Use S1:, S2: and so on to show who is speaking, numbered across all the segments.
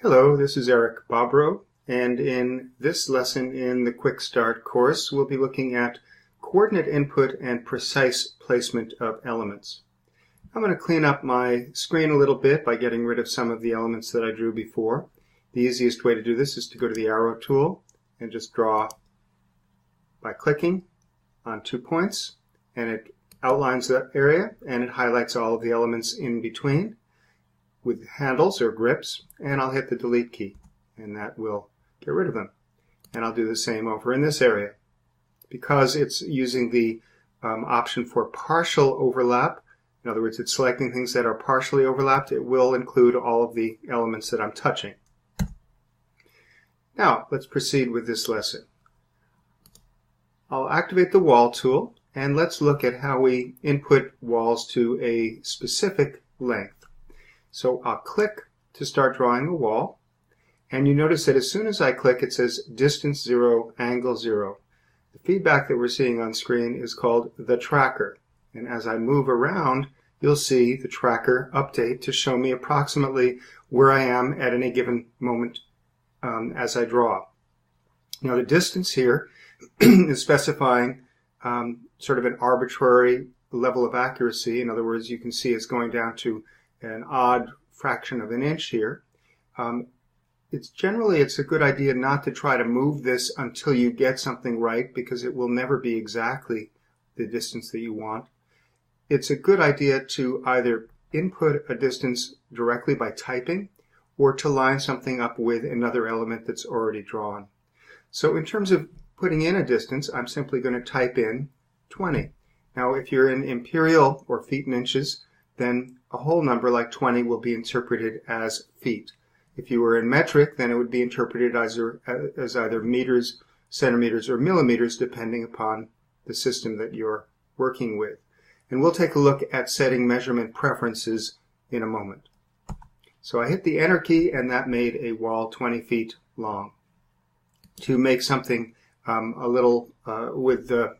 S1: Hello, this is Eric Bobrow, and in this lesson in the Quick Start course, we'll be looking at coordinate input and precise placement of elements. I'm going to clean up my screen a little bit by getting rid of some of the elements that I drew before. The easiest way to do this is to go to the arrow tool and just draw by clicking on 2 points, and it outlines that area and it highlights all of the elements in between with handles or grips, and I'll hit the delete key and that will get rid of them. And I'll do the same over in this area. Because it's using the option for partial overlap, in other words, it's selecting things that are partially overlapped, it will include all of the elements that I'm touching. Now, let's proceed with this lesson. I'll activate the wall tool, and let's look at how we input walls to a specific length. So I'll click to start drawing a wall, and you notice that as soon as I click it says distance 0, angle 0. The feedback that we're seeing on screen is called the tracker, and as I move around you'll see the tracker update to show me approximately where I am at any given moment as I draw. Now the distance here is specifying sort of an arbitrary level of accuracy. In other words, you can see it's going down to an odd fraction of an inch here. It's a good idea not to try to move this until you get something right, because it will never be exactly the distance that you want. It's a good idea to either input a distance directly by typing or to line something up with another element that's already drawn. So in terms of putting in a distance, I'm simply going to type in 20. Now if you're in imperial or feet and inches, then a whole number like 20 will be interpreted as feet. If you were in metric, then it would be interpreted as either meters, centimeters, or millimeters, depending upon the system that you're working with. And we'll take a look at setting measurement preferences in a moment. So I hit the Enter key, and that made a wall 20 feet long. To make something a little with the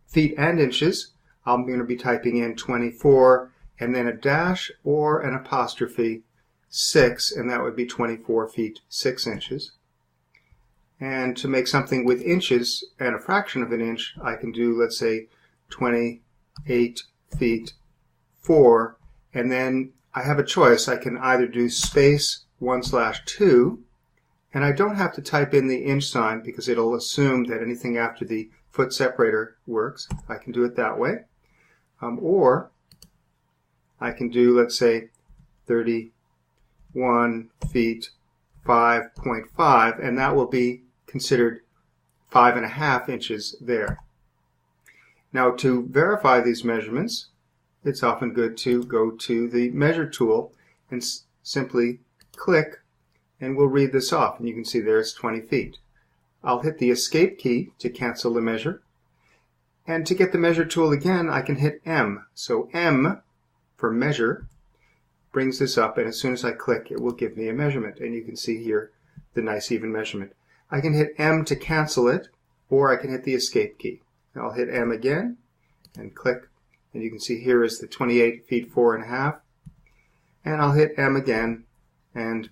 S1: feet and inches, I'm going to be typing in 24 and then a dash or an apostrophe 6, and that would be 24 feet 6 inches. And to make something with inches and a fraction of an inch, I can do, let's say, 28 feet 4, and then I have a choice. I can either do space 1/2, and I don't have to type in the inch sign because it'll assume that anything after the foot separator works. I can do it that way. Or I can do, let's say, 31 feet 5.5, and that will be considered 5.5 inches there. Now to verify these measurements, it's often good to go to the measure tool and simply click, and we'll read this off, and you can see there's 20 feet. I'll hit the escape key to cancel the measure, and to get the measure tool again I can hit M. So M for measure brings this up, and as soon as I click it will give me a measurement, and you can see here the nice even measurement. I can hit M to cancel it, or I can hit the escape key. I'll hit M again and click, and you can see here is the 28 feet 4.5, and I'll hit M again and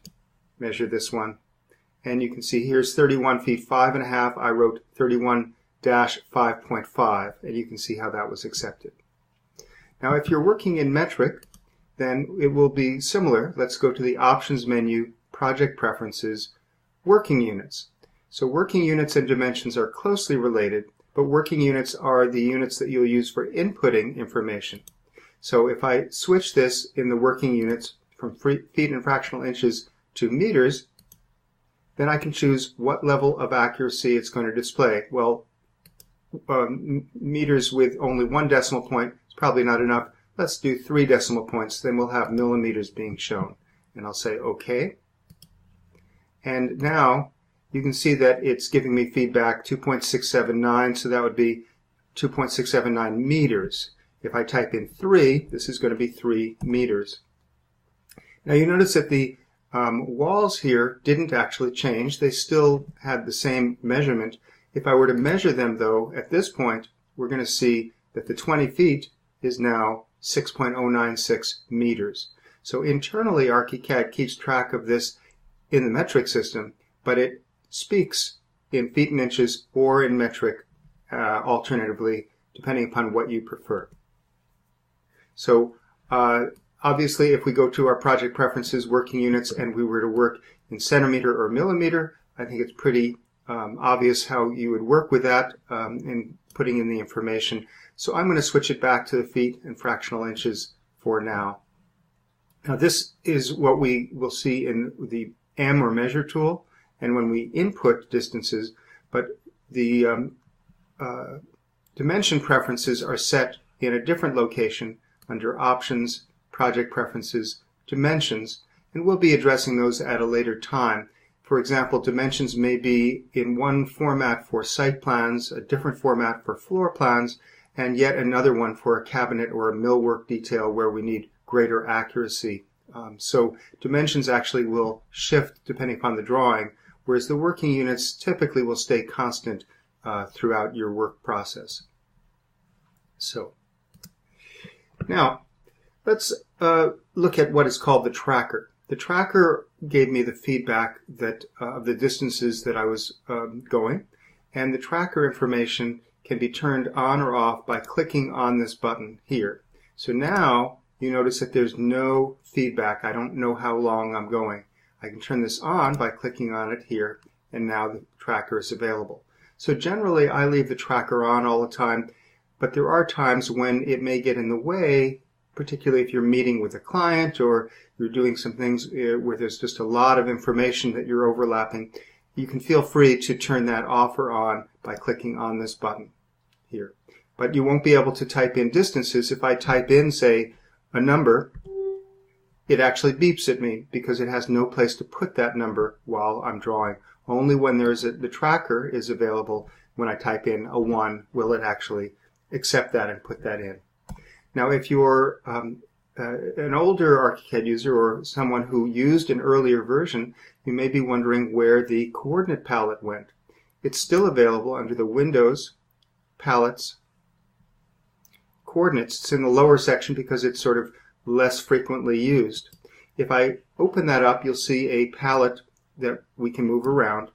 S1: measure this one, and you can see here's 31 feet 5.5. I wrote 31-5.5, and you can see how that was accepted. Now if you're working in metric, then it will be similar. Let's go to the options menu, project preferences, working units. So working units and dimensions are closely related, but working units are the units that you'll use for inputting information. So if I switch this in the working units from feet and fractional inches to meters, then I can choose what level of accuracy it's going to display. Well, meters with only 1 decimal point is probably not enough. Let's do 3 decimal points, then we'll have millimeters being shown. And I'll say OK. And now you can see that it's giving me feedback 2.679, so that would be 2.679 meters. If I type in 3, this is going to be 3 meters. Now you notice that the walls here didn't actually change. They still had the same measurement. If I were to measure them, though, at this point, we're going to see that the 20 feet is now 6.096 meters. So internally, ArchiCAD keeps track of this in the metric system, but it speaks in feet and inches or in metric alternatively, depending upon what you prefer. So obviously, if we go to our project preferences, working units, and we were to work in centimeter or millimeter, I think it's pretty obvious how you would work with that in putting in the information. So I'm going to switch it back to the feet and fractional inches for now. Now this is what we will see in the M or measure tool, and when we input distances, but the dimension preferences are set in a different location under Options, Project Preferences, Dimensions, and we'll be addressing those at a later time. For example, dimensions may be in one format for site plans, a different format for floor plans, and yet another one for a cabinet or a millwork detail where we need greater accuracy. So dimensions actually will shift depending upon the drawing, whereas the working units typically will stay constant throughout your work process. So now let's look at what is called the tracker. The tracker gave me the feedback that of the distances that I was going, and the tracker information can be turned on or off by clicking on this button here. So now you notice that there's no feedback. I don't know how long I'm going. I can turn this on by clicking on it here, and now the tracker is available. So generally I leave the tracker on all the time, but there are times when it may get in the way, particularly if you're meeting with a client or you're doing some things where there's just a lot of information that you're overlapping. You can feel free to turn that off or on by clicking on this button here. But you won't be able to type in distances. If I type in, say, a number, it actually beeps at me because it has no place to put that number while I'm drawing. Only when the tracker is available, when I type in a 1, will it actually accept that and put that in. Now, if you're an older ArchiCAD user or someone who used an earlier version, you may be wondering where the coordinate palette went. It's still available under the Windows, Palettes, Coordinates. It's in the lower section because it's sort of less frequently used. If I open that up, you'll see a palette that we can move around.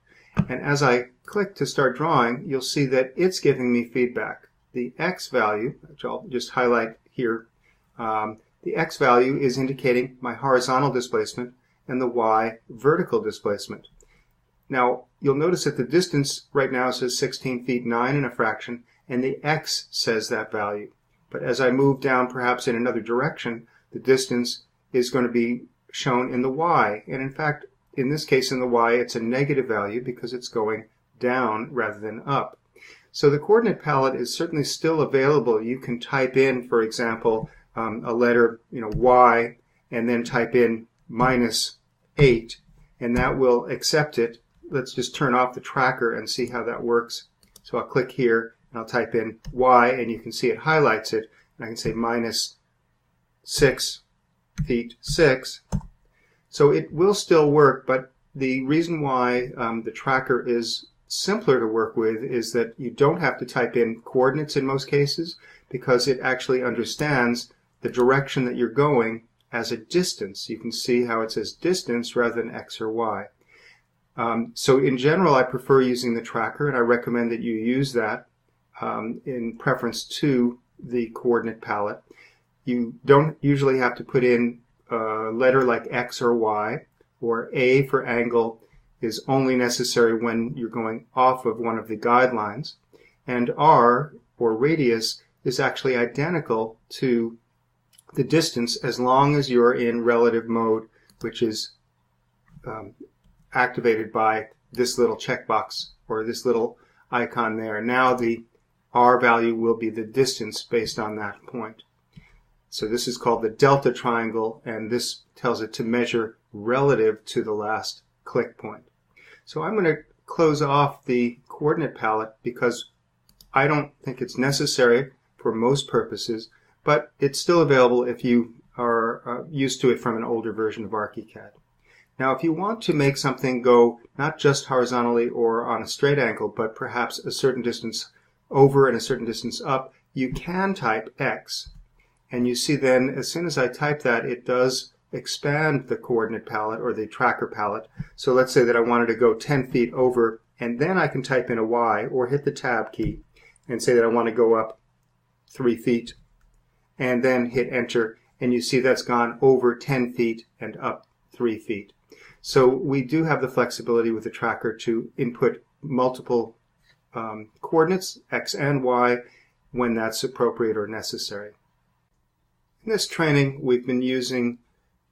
S1: And as I click to start drawing, you'll see that it's giving me feedback. The X value, which I'll just highlight here, the X value is indicating my horizontal displacement and the Y vertical displacement. Now, you'll notice that the distance right now says 16 feet 9 and a fraction, and the X says that value. But as I move down perhaps in another direction, the distance is going to be shown in the Y. And in fact, in this case in the Y, it's a negative value because it's going down rather than up. So the coordinate palette is certainly still available. You can type in, for example, a letter, Y, and then type in -8, and that will accept it. Let's just turn off the tracker and see how that works. So I'll click here and I'll type in Y, and you can see it highlights it, and I can say -6 feet 6. So it will still work, but the reason why the tracker is simpler to work with is that you don't have to type in coordinates in most cases, because it actually understands the direction that you're going as a distance. You can see how it says distance rather than X or Y. So in general, I prefer using the tracker, and I recommend that you use that in preference to the coordinate palette. You don't usually have to put in a letter like X or Y, or A for angle is only necessary when you're going off of one of the guidelines, and R, or radius, is actually identical to the distance as long as you're in relative mode, which is activated by this little checkbox or this little icon there. Now the R value will be the distance based on that point. So this is called the delta triangle, and this tells it to measure relative to the last click point. So I'm going to close off the coordinate palette because I don't think it's necessary for most purposes, but it's still available if you are used to it from an older version of ArchiCAD. Now, if you want to make something go not just horizontally or on a straight angle, but perhaps a certain distance over and a certain distance up, you can type X. And you see then, as soon as I type that, it does expand the coordinate palette or the tracker palette. So let's say that I wanted to go 10 feet over, and then I can type in a Y or hit the Tab key and say that I want to go up 3 feet, and then hit Enter, and you see that's gone over 10 feet and up 3 feet. So we do have the flexibility with the tracker to input multiple coordinates, X and Y, when that's appropriate or necessary. In this training, we've been using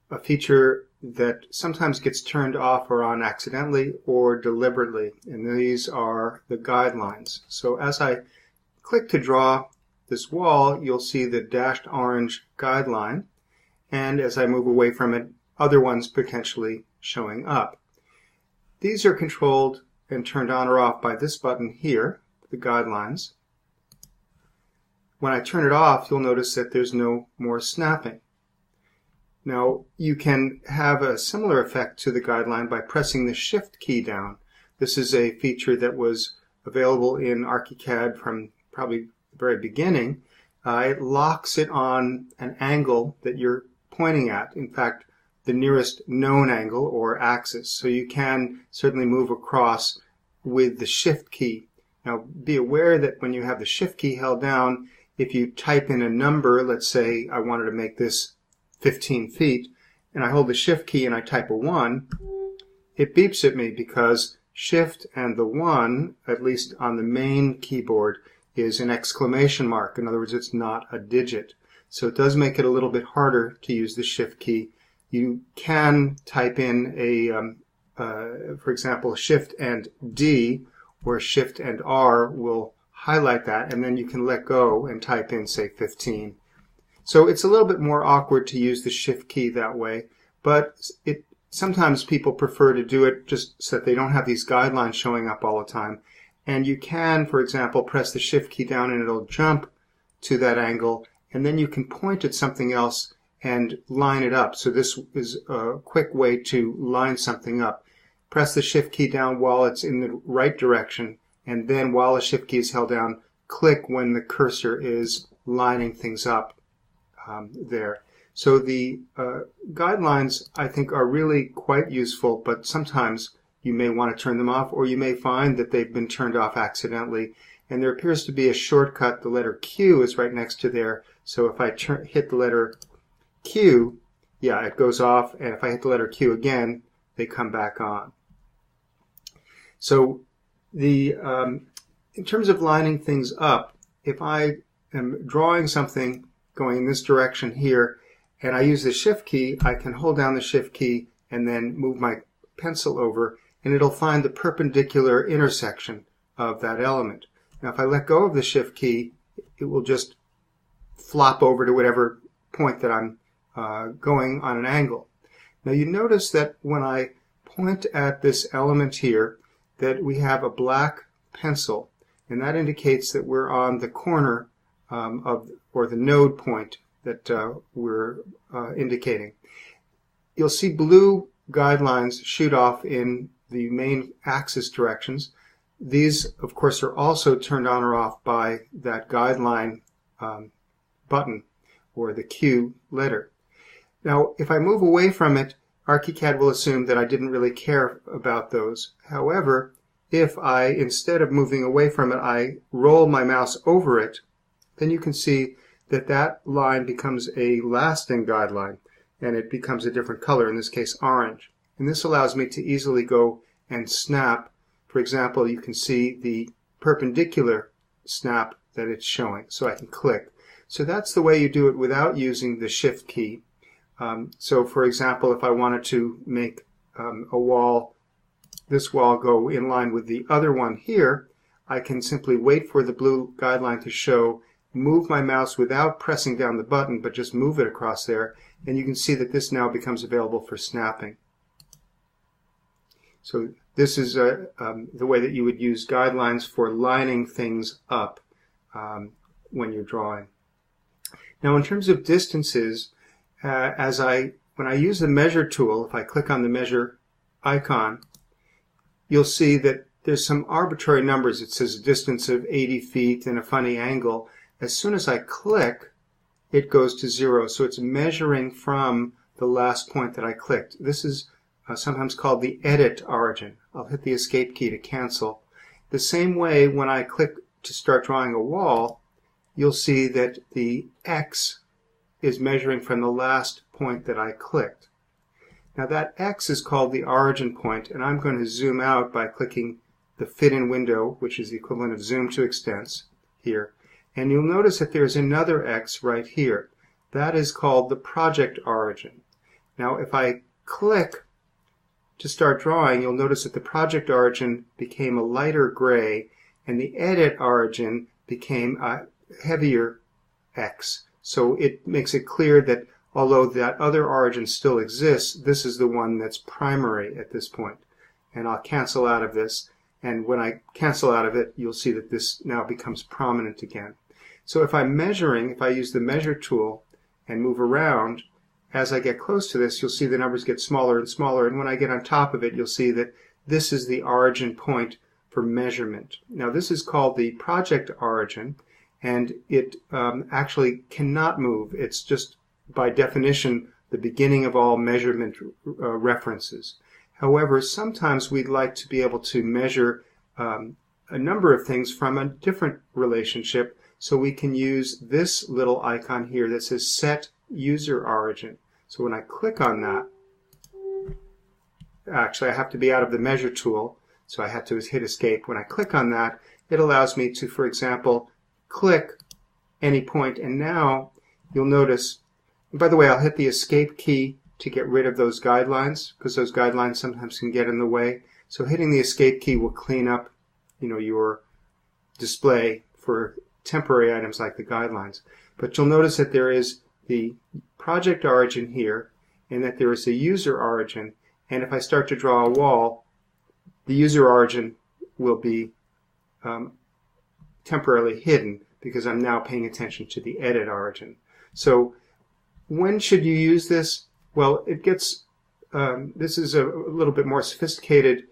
S1: a feature that sometimes gets turned off or on accidentally or deliberately, and these are the guidelines. So as I click to draw this wall, you'll see the dashed orange guideline, and as I move away from it, other ones potentially showing up. These are controlled and turned on or off by this button here, the guidelines. When I turn it off, you'll notice that there's no more snapping. Now, you can have a similar effect to the guideline by pressing the Shift key down. This is a feature that was available in ArchiCAD from probably the very beginning. It locks it on an angle that you're pointing at. In fact, the nearest known angle or axis. So you can certainly move across with the Shift key. Now, be aware that when you have the Shift key held down, if you type in a number, let's say I wanted to make this 15 feet, and I hold the Shift key and I type a 1, it beeps at me because Shift and the 1, at least on the main keyboard, is an exclamation mark. In other words, it's not a digit. So it does make it a little bit harder to use the Shift key. You can type in for example, Shift and D, or Shift and R will highlight that, and then you can let go and type in, say, 15. So it's a little bit more awkward to use the Shift key that way, but sometimes people prefer to do it just so that they don't have these guidelines showing up all the time. And you can, for example, press the Shift key down and it'll jump to that angle, and then you can point at something else and line it up. So this is a quick way to line something up. Press the Shift key down while it's in the right direction, and then while the Shift key is held down, click when the cursor is lining things up there. So the guidelines, I think, are really quite useful, but sometimes you may want to turn them off, or you may find that they've been turned off accidentally. And there appears to be a shortcut. The letter Q is right next to there. So if I hit the letter Q, yeah, it goes off, and if I hit the letter Q again, they come back on. So in terms of lining things up, if I am drawing something going in this direction here, and I use the Shift key, I can hold down the Shift key and then move my pencil over, and it'll find the perpendicular intersection of that element. Now if I let go of the Shift key, it will just flop over to whatever point that I'm going on an angle. Now you notice that when I point at this element here, that we have a black pencil, and that indicates that we're on the corner or the node point that we're indicating. You'll see blue guidelines shoot off in the main axis directions. These, of course, are also turned on or off by that guideline button, or the Q letter. Now, if I move away from it, ArchiCAD will assume that I didn't really care about those. However, if I, instead of moving away from it, I roll my mouse over it, then you can see that that line becomes a lasting guideline, and it becomes a different color, in this case orange. And this allows me to easily go and snap. For example, you can see the perpendicular snap that it's showing, so I can click. So that's the way you do it without using the Shift key. So for example, if I wanted to make a wall, this wall go in line with the other one here, I can simply wait for the blue guideline to show, move my mouse without pressing down the button, but just move it across there, and you can see that this now becomes available for snapping. So this is the way that you would use guidelines for lining things up when you're drawing. Now in terms of distances, when I use the measure tool, if I click on the measure icon, you'll see that there's some arbitrary numbers. It says a distance of 80 feet and a funny angle. As soon as I click, it goes to 0. So it's measuring from the last point that I clicked. This is sometimes called the edit origin. I'll hit the escape key to cancel. The same way, when I click to start drawing a wall, you'll see that the X is measuring from the last point that I clicked. Now that X is called the origin point, and I'm going to zoom out by clicking the fit in window, which is the equivalent of zoom to extents here. And you'll notice that there's another X right here. That is called the project origin. Now if I click to start drawing, you'll notice that the project origin became a lighter gray and the edit origin became a heavier X. So it makes it clear that although that other origin still exists, this is the one that's primary at this point. And I'll cancel out of this, and when I cancel out of it, you'll see that this now becomes prominent again. So if I'm measuring, if I use the measure tool and move around, as I get close to this, you'll see the numbers get smaller and smaller, and when I get on top of it, you'll see that this is the origin point for measurement. Now this is called the project origin, and it actually cannot move. It's just, by definition, the beginning of all measurement references. However, sometimes we'd like to be able to measure a number of things from a different relationship, so we can use this little icon here that says Set User Origin. So when I click on that, actually I have to be out of the measure tool, so I have to hit escape. When I click on that, it allows me to, for example, click any point, and now you'll notice, and by the way, I'll hit the escape key to get rid of those guidelines, because those guidelines sometimes can get in the way. So hitting the escape key will clean up, your display for temporary items like the guidelines. But you'll notice that there is the project origin here, and that there is a user origin, and if I start to draw a wall, the user origin will be temporarily hidden because I'm now paying attention to the edit origin. So when should you use this? Well, it gets, this is a little bit more sophisticated,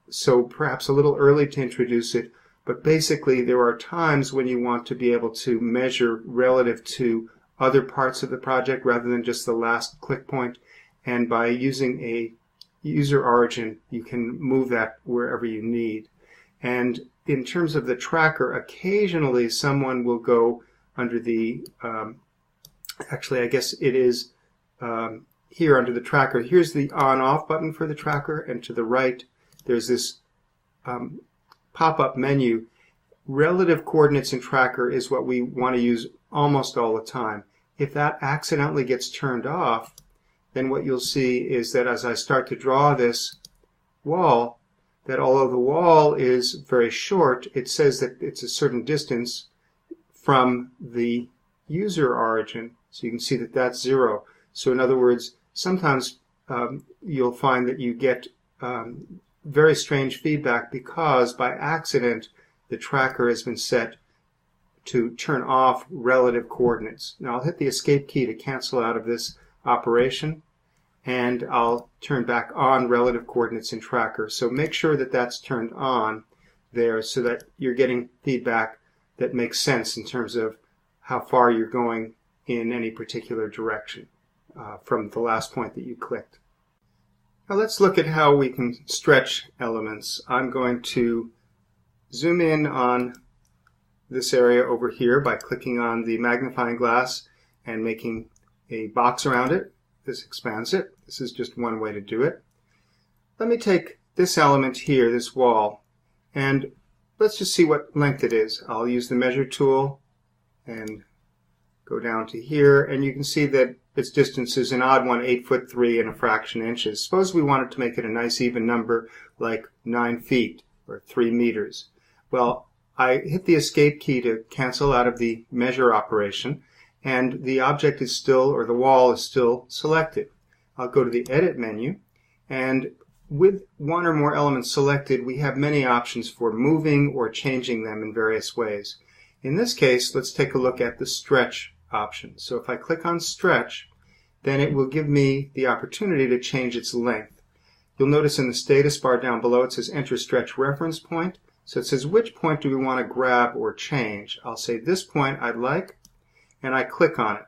S1: so perhaps a little early to introduce it, but basically there are times when you want to be able to measure relative to other parts of the project rather than just the last click point, and by using a user origin you can move that wherever you need. And in terms of the tracker, occasionally someone will go under the, actually I guess it is here under the tracker. Here's the on-off button for the tracker, and to the right there's this pop-up menu. Relative coordinates in tracker is what we want to use almost all the time. If that accidentally gets turned off, then what you'll see is that as I start to draw this wall, that although the wall is very short, it says that it's a certain distance from the user origin. So you can see that that's 0. So in other words, sometimes you'll find that you get very strange feedback because by accident the tracker has been set to turn off relative coordinates. Now I'll hit the escape key to cancel out of this operation, and I'll turn back on relative coordinates in tracker. So make sure that that's turned on there so that you're getting feedback that makes sense in terms of how far you're going in any particular direction from the last point that you clicked. Now let's look at how we can stretch elements. I'm going to zoom in on this area over here by clicking on the magnifying glass and making a box around it. This expands it. This is just one way to do it. Let me take this element here, this wall, and let's just see what length it is. I'll use the measure tool and go down to here, and you can see that its distance is an odd one, 8'3" and a fraction inches. Suppose we wanted to make it a nice even number like 9 feet or 3 meters. Well, I hit the escape key to cancel out of the measure operation, and the object is still, or the wall is still selected. I'll go to the edit menu, and with one or more elements selected, we have many options for moving or changing them in various ways. In this case, let's take a look at the stretch option. So if I click on stretch, then it will give me the opportunity to change its length. You'll notice in the status bar down below it says enter stretch reference point. So it says which point do we want to grab or change. I'll say this point I'd like, and I click on it.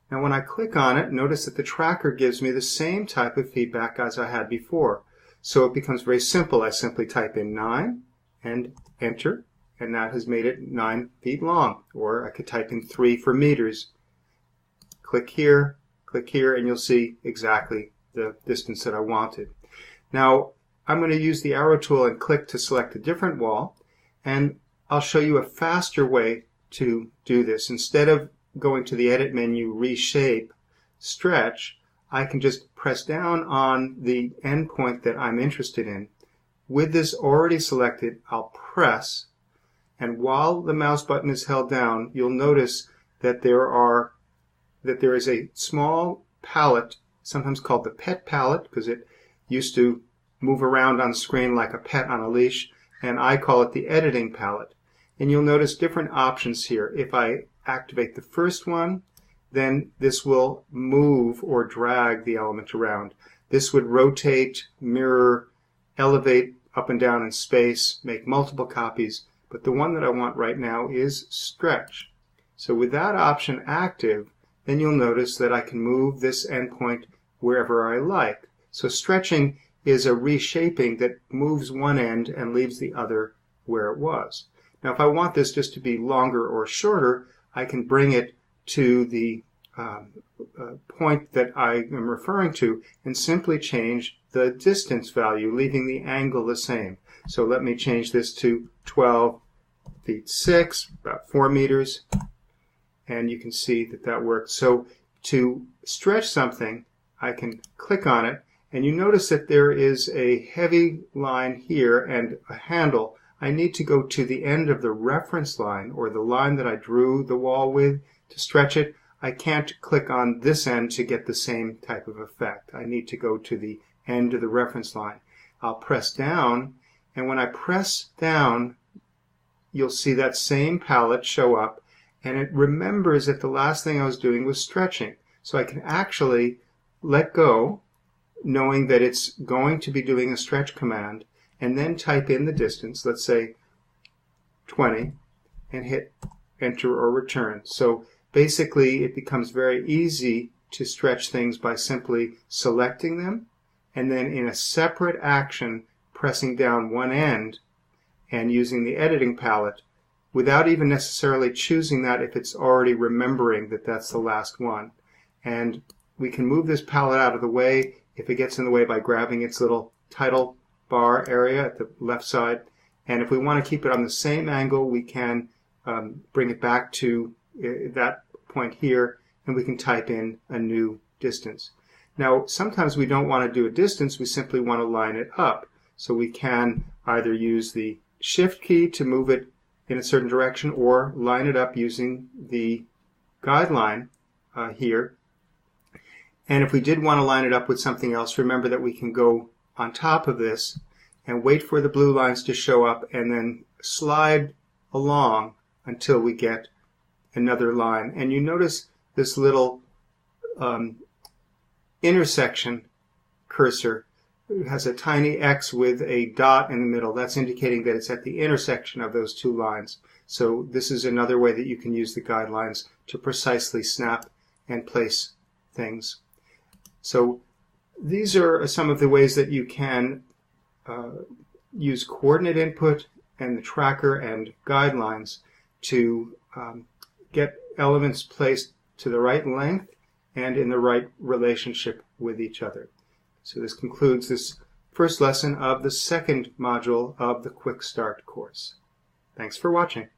S1: Now when I click on it, notice that the tracker gives me the same type of feedback as I had before. So it becomes very simple. I simply type in 9 and enter, and that has made it 9 feet long. Or I could type in 3 for meters. Click here, and you'll see exactly the distance that I wanted. Now I'm going to use the arrow tool and click to select a different wall, and I'll show you a faster way to do this. Instead of going to the edit menu, reshape, stretch, I can just press down on the endpoint that I'm interested in. With this already selected, I'll press, and while the mouse button is held down, you'll notice that there is a small palette, sometimes called the pet palette, because it used to move around on the screen like a pet on a leash, and I call it the editing palette. And you'll notice different options here. If I activate the first one, then this will move or drag the element around. This would rotate, mirror, elevate up and down in space, make multiple copies, but the one that I want right now is stretch. So with that option active, then you'll notice that I can move this endpoint wherever I like. So stretching is a reshaping that moves one end and leaves the other where it was. Now if I want this just to be longer or shorter, I can bring it to the point that I am referring to and simply change the distance value, leaving the angle the same. So let me change this to 12 feet 6, about 4 meters, and you can see that that works. So to stretch something, I can click on it, and you notice that there is a heavy line here and a handle. I need to go to the end of the reference line, or the line that I drew the wall with, to stretch it. I can't click on this end to get the same type of effect. I need to go to the end of the reference line. I'll press down, and when I press down, you'll see that same palette show up, and it remembers that the last thing I was doing was stretching. So I can actually let go, knowing that it's going to be doing a stretch command, and then type in the distance, let's say 20, and hit enter or return. So basically it becomes very easy to stretch things by simply selecting them, and then in a separate action pressing down one end and using the editing palette without even necessarily choosing that if it's already remembering that that's the last one. And we can move this palette out of the way if it gets in the way by grabbing its little title bar area at the left side. And if we want to keep it on the same angle, we can bring it back to that point here, and we can type in a new distance. Now, sometimes we don't want to do a distance, we simply want to line it up. So we can either use the Shift key to move it in a certain direction, or line it up using the guideline here. And if we did want to line it up with something else, remember that we can go on top of this and wait for the blue lines to show up and then slide along until we get another line. And you notice this little intersection cursor has a tiny X with a dot in the middle. That's indicating that it's at the intersection of those two lines. So this is another way that you can use the guidelines to precisely snap and place things. So these are some of the ways that you can use coordinate input and the tracker and guidelines to get elements placed to the right length and in the right relationship with each other. So this concludes this first lesson of the second module of the Quick Start course. Thanks for watching.